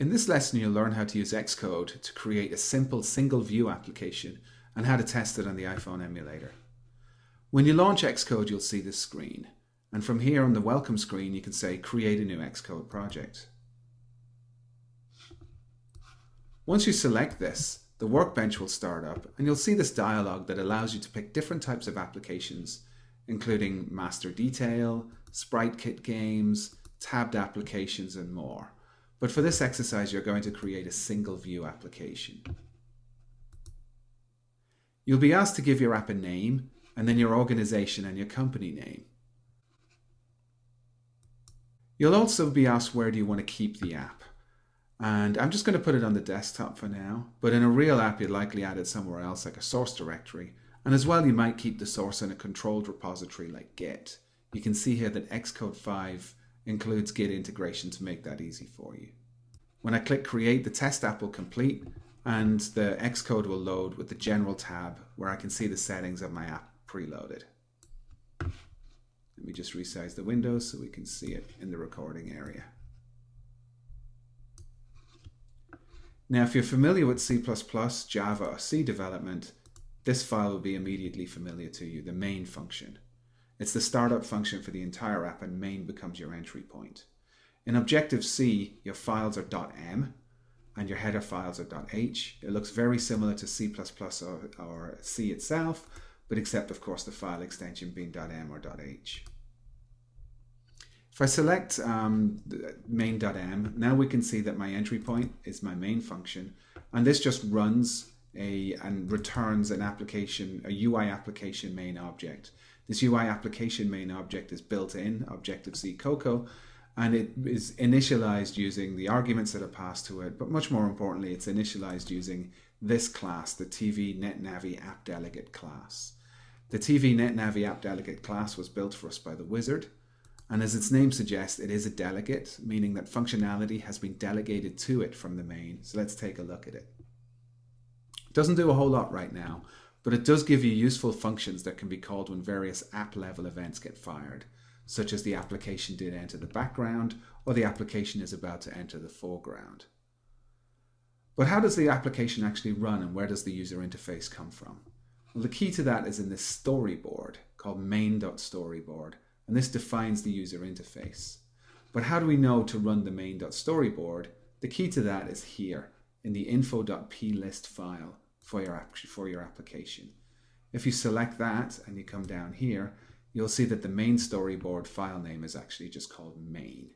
In this lesson, you'll learn how to use Xcode to create a simple single view application and how to test it on the iPhone emulator. When you launch Xcode, you'll see this screen. And from here on the welcome screen, you can say create a new Xcode project. Once you select this, the workbench will start up and you'll see this dialog that allows you to pick different types of applications, including master detail, sprite kit games, tabbed applications, and more. But for this exercise, you're going to create a single view application. You'll be asked to give your app a name and then your organization and your company name. You'll also be asked where do you want to keep the app. And I'm just going to put it on the desktop for now, but in a real app you'd likely add it somewhere else like a source directory. And as well, you might keep the source in a controlled repository like Git. You can see here that Xcode 5 includes Git integration to make that easy for you. When I click create, the test app will complete and the Xcode will load with the general tab where I can see the settings of my app preloaded. Let me just resize the window so we can see it in the recording area. Now, if you're familiar with C++, Java, or C development, this file will be immediately familiar to you, the main function. It's the startup function for the entire app, and main becomes your entry point. In Objective-C, your files are .m and your header files are .h. It looks very similar to C++ or C itself, but except, of course, the file extension being .m or .h. If I select main.m, now we can see that my entry point is my main function, and this just runs and returns an application, a UI application main object. This UI application main object is built in Objective-C Cocoa, and it is initialized using the arguments that are passed to it, but much more importantly, it's initialized using this class, the TV NetNavi App Delegate class. The TV NetNavi App Delegate class was built for us by the wizard, and as its name suggests, it is a delegate, meaning that functionality has been delegated to it from the main. So let's take a look at it. It doesn't do a whole lot right now, but it does give you useful functions that can be called when various app level events get fired, such as the application did enter the background or the application is about to enter the foreground. But how does the application actually run and where does the user interface come from? Well, the key to that is in this storyboard called main.storyboard, and this defines the user interface. But how do we know to run the main.storyboard? The key to that is here in the info.plist file for your application. If you select that and you come down here, you'll see that the main storyboard file name is actually just called main.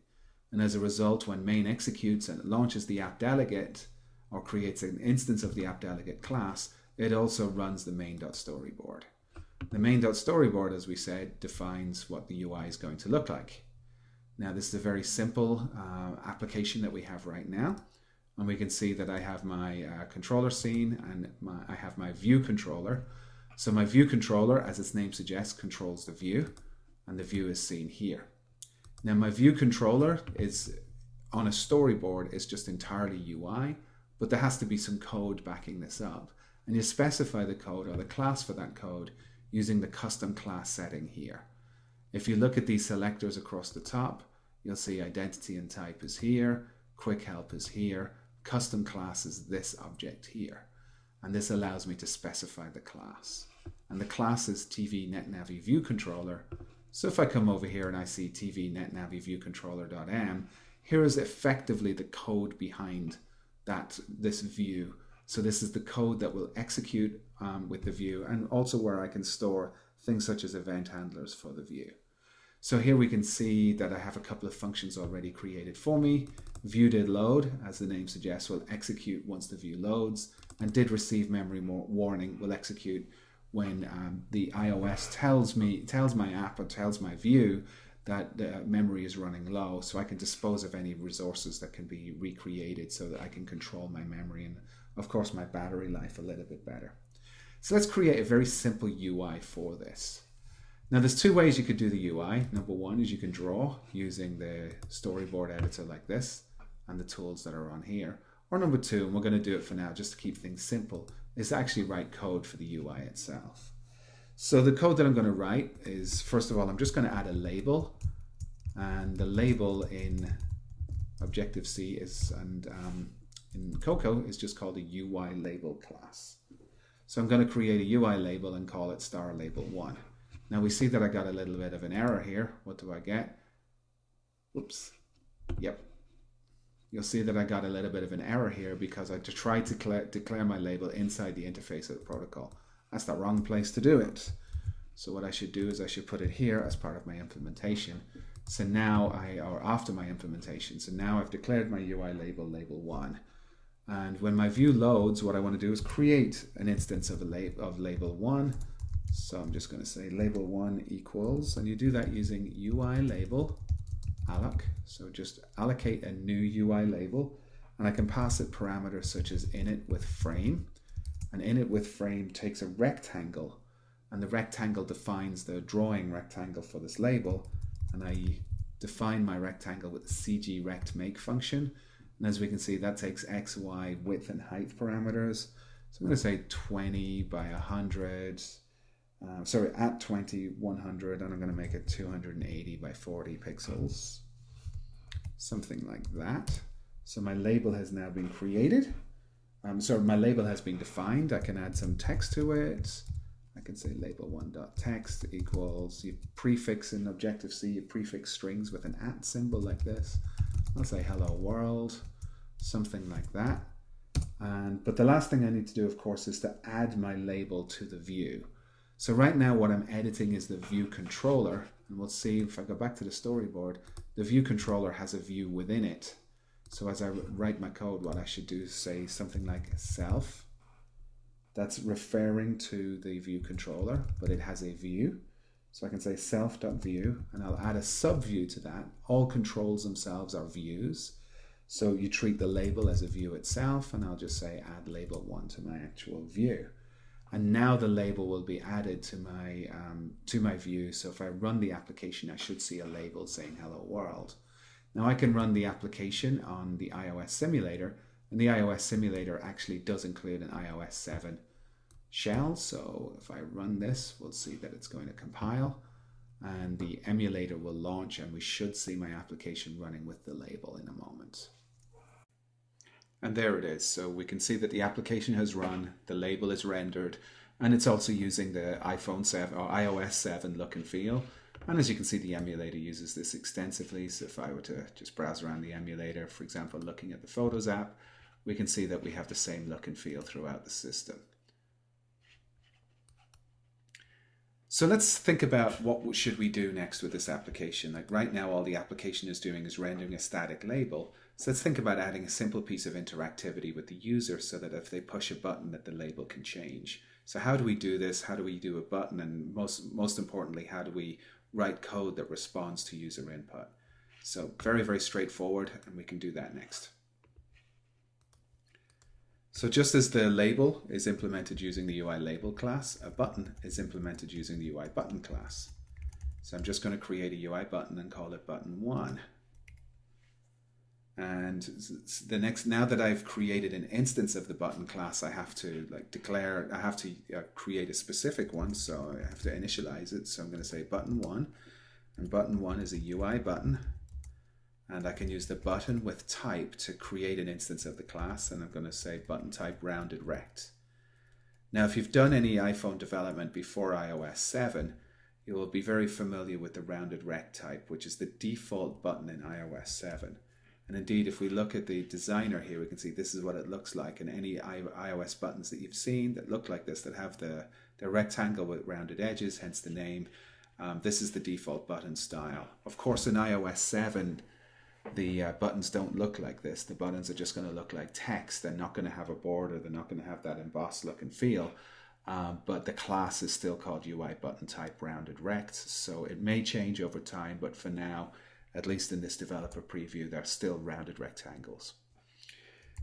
And as a result, when main executes and it launches the app delegate or creates an instance of the app delegate class, it also runs the main.storyboard. The main.storyboard, as we said, defines what the UI is going to look like. Now, this is a very simple application that we have right now. And we can see that I have my controller scene and I have my view controller. So my view controller, as its name suggests, controls the view, and the view is seen here. Now, my view controller is on a storyboard is just entirely UI, but there has to be some code backing this up. And you specify the code or the class for that code using the custom class setting here. If you look at these selectors across the top, you'll see identity and type is here, quick help is here, custom class is this object here. And this allows me to specify the class. And the class is TV NetNavi View Controller. So if I come over here and I see TV NetNavi View Controller.m, here is effectively the code behind this view. So this is the code that will execute with the view, and also where I can store things such as event handlers for the view. So here we can see that I have a couple of functions already created for me. View did load, as the name suggests, will execute once the view loads, and did receive memory warning will execute when the iOS tells my app or tells my view that memory is running low, so I can dispose of any resources that can be recreated so that I can control my memory and, of course, my battery life a little bit better. So let's create a very simple UI for this. Now, there's two ways you could do the UI. Number one is you can draw using the storyboard editor like this and the tools that are on here. Or number two, and we're going to do it for now just to keep things simple, is to actually write code for the UI itself. So the code that I'm going to write is, first of all, I'm just going to add a label, and the label in Objective-C is, and in Cocoa is just called a UILabel class. So I'm going to create a UILabel and call it starLabel1. Now we see that I got a little bit of an error here. What do I get? Whoops. Yep. You'll see that I got a little bit of an error here because I tried to declare my label inside the interface of the protocol. That's the wrong place to do it. So what I should do is I should put it here as part of my implementation. So now or after my implementation. So now I've declared my UILabel label1. And when my view loads, what I want to do is create an instance of label1. So I'm just going to say label1 equals, and you do that using UILabel alloc. So just allocate a new UILabel, and I can pass it parameters such as init with frame. And init with frame takes a rectangle, and the rectangle defines the drawing rectangle for this label. And I define my rectangle with the cgRectMake function. And as we can see, that takes x, y, width, and height parameters. So I'm going to say 20 by 100. At 20, 100, and I'm going to make it 280 by 40 pixels. Something like that. So my label has now been created. My label has been defined. I can add some text to it. I can say label1.text equals, you prefix in Objective-C, you prefix strings with an @ symbol like this. I'll say hello world, something like that. But the last thing I need to do, of course, is to add my label to the view. So right now what I'm editing is the view controller, and we'll see if I go back to the storyboard, the view controller has a view within it. So as I write my code, what I should do is say something like self. That's referring to the view controller, but it has a view. So I can say self.view, and I'll add a subview to that. All controls themselves are views. So you treat the label as a view itself, and I'll just say add label1 to my actual view. And now the label will be added to my view. So if I run the application, I should see a label saying hello world. Now I can run the application on the iOS simulator, and the iOS simulator actually does include an iOS7 shell. So if I run this, we'll see that it's going to compile, and the emulator will launch, and we should see my application running with the label in a moment. And there it is. So we can see that the application has run, the label is rendered, and it's also using the iPhone 7 or iOS 7 look and feel. And as you can see, the emulator uses this extensively. So if I were to just browse around the emulator, for example, looking at the Photos app, we can see that we have the same look and feel throughout the system. So let's think about what should we do next with this application. Like right now, all the application is doing is rendering a static label. So let's think about adding a simple piece of interactivity with the user so that if they push a button that the label can change. So how do we do this? How do we do a button? And most importantly, how do we write code that responds to user input? So very, very straightforward, and we can do that next. So just as the label is implemented using the UILabel class, a button is implemented using the UIButton class. So I'm just going to create a UIButton and call it button1. And now that I've created an instance of the button class, I have to create a specific one. So I have to initialize it. So I'm going to say button1, and button1 is a UI button. And I can use the button with type to create an instance of the class, and I'm going to say button type rounded rect. Now, if you've done any iPhone development before iOS 7, you will be very familiar with the rounded rect type, which is the default button in iOS 7. And indeed, if we look at the designer here, we can see this is what it looks like. And any iOS buttons that you've seen that look like this, that have the rectangle with rounded edges, hence the name, this is the default button style. Of course, in iOS 7, the buttons don't look like this. The buttons are just going to look like text. They're not going to have a border. They're not going to have that embossed look and feel. But the class is still called UIButton type rounded rect. So it may change over time, but for now, at least in this developer preview, they're still rounded rectangles.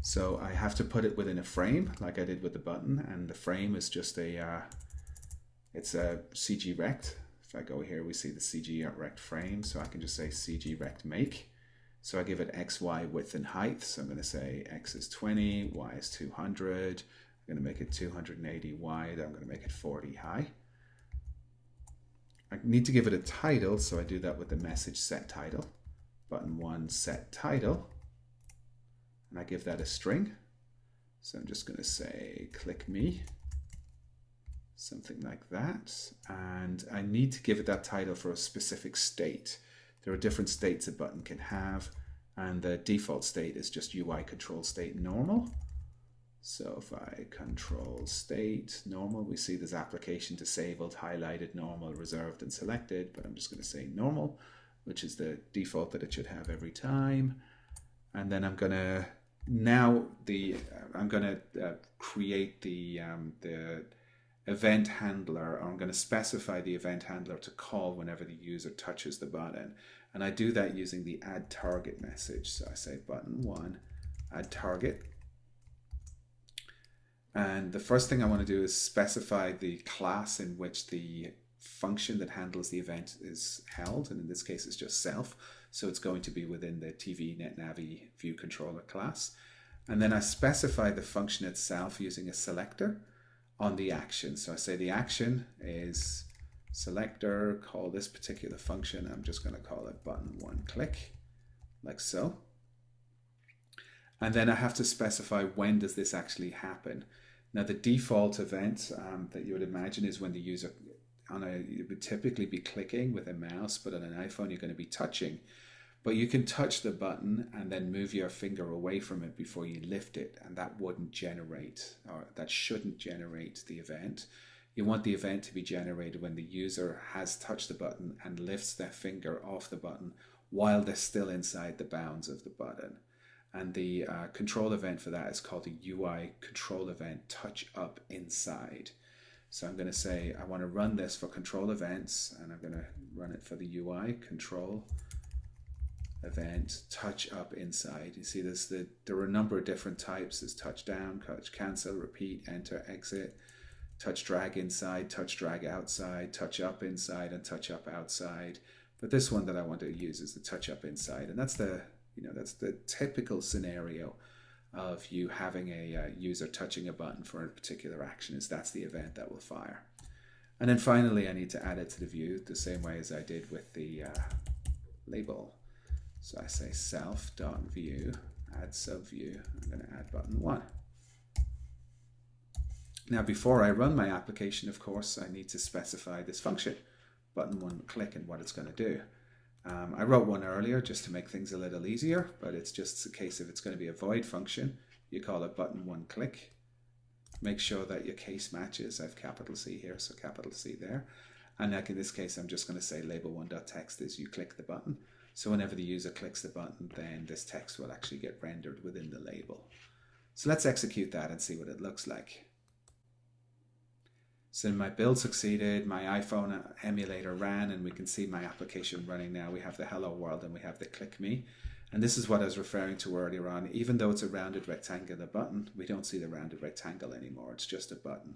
So I have to put it within a frame like I did with the button. And the frame is just it's a cgRect. If I go here, we see the cgRect frame. So I can just say cgRectMake. So I give it x, y, width, and height. So I'm going to say x is 20, y is 200. I'm going to make it 280 wide. I'm going to make it 40 high. I need to give it a title, so I do that with the message set title. Button1 set title. and I give that a string. So I'm just going to say click me, something like that. And I need to give it that title for a specific state. There are different states a button can have, and the default state is just UI control state normal. So if I control state normal, we see there's application disabled, highlighted, normal, reserved, and selected, but I'm just going to say normal, which is the default that it should have every time. And then I'm going to create the event handler, or I'm going to specify the event handler to call whenever the user touches the button. And I do that using the add target message. So I say button1 add target. And the first thing I want to do is specify the class in which the function that handles the event is held. And in this case, it's just self. So it's going to be within the TV NetNavi view controller class. And then I specify the function itself using a selector on the action. So I say the action is selector, call this particular function. I'm just going to call it button1 click, like so. And then I have to specify when does this actually happen. Now the default event that you would imagine is when the user you would typically be clicking with a mouse, but on an iPhone you're going to be touching. But you can touch the button and then move your finger away from it before you lift it, and that wouldn't generate, or that shouldn't generate the event. You want the event to be generated when the user has touched the button and lifts their finger off the button while they're still inside the bounds of the button. And the control event for that is called the UI control event touch up inside. So I'm going to say I want to run this for control events, and I'm going to run it for the UI control event touch up inside. You see this, there are a number of different types. There's touch down, touch cancel, repeat, enter, exit, touch drag inside, touch drag outside, touch up inside, and touch up outside. But this one that I want to use is the touch up inside, and that's the typical scenario of you having a user touching a button for a particular action. That's the event that will fire. And then finally I need to add it to the view the same way as I did with the label. So I say self.view add subview. I'm going to add button1. Now before I run my application, of course, I need to specify this function, button1 click, and what it's going to do. I wrote one earlier just to make things a little easier, but it's just a case of it's going to be a void function. You call it button1 click. Make sure that your case matches. I have capital C here, so capital C there. And like in this case, I'm just going to say label1.text is you click the button. So whenever the user clicks the button, then this text will actually get rendered within the label. So let's execute that and see what it looks like. So my build succeeded, my iPhone emulator ran, and we can see my application running now. We have the hello world and we have the click me. And this is what I was referring to earlier on. Even though it's a rounded rectangular button, we don't see the rounded rectangle anymore. It's just a button.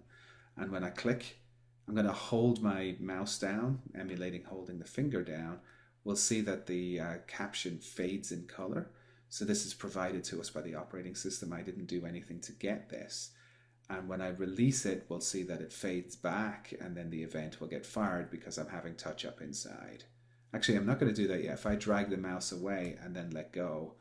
And when I click, I'm going to hold my mouse down, emulating holding the finger down. We'll see that the caption fades in color. So this is provided to us by the operating system. I didn't do anything to get this. And when I release it, we'll see that it fades back, and then the event will get fired because I'm having touch up inside. Actually, I'm not going to do that yet. If I drag the mouse away and then let go,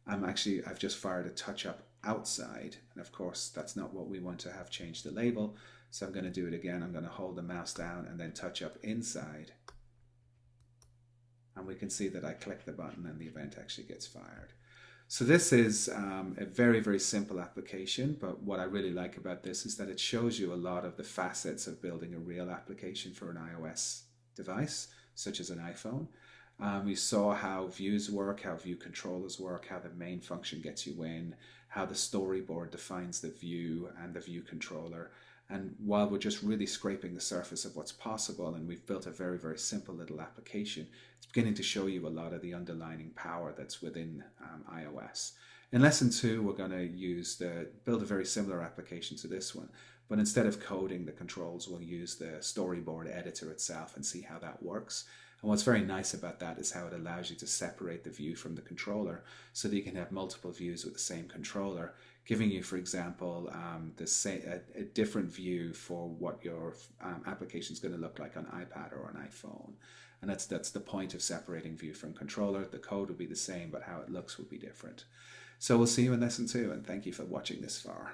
I've just fired a touch up outside. And of course, that's not what we want to have change the label. So I'm going to do it again. I'm going to hold the mouse down and then touch up inside. And we can see that I click the button and the event actually gets fired. So this is a very, very simple application, but what I really like about this is that it shows you a lot of the facets of building a real application for an iOS device, such as an iPhone. We saw how views work, how view controllers work, how the main function gets you in, how the storyboard defines the view and the view controller. And while we're just really scraping the surface of what's possible, and we've built a very, very simple little application, it's beginning to show you a lot of the underlying power that's within iOS. In lesson 2, we're going to build a very similar application to this one, but instead of coding the controls, we'll use the storyboard editor itself and see how that works. And what's very nice about that is how it allows you to separate the view from the controller so that you can have multiple views with the same controller, giving you, for example, a different view for what your application is going to look like on iPad or on iPhone. And that's the point of separating view from controller. The code will be the same, but how it looks will be different. So we'll see you in lesson 2, and thank you for watching this far.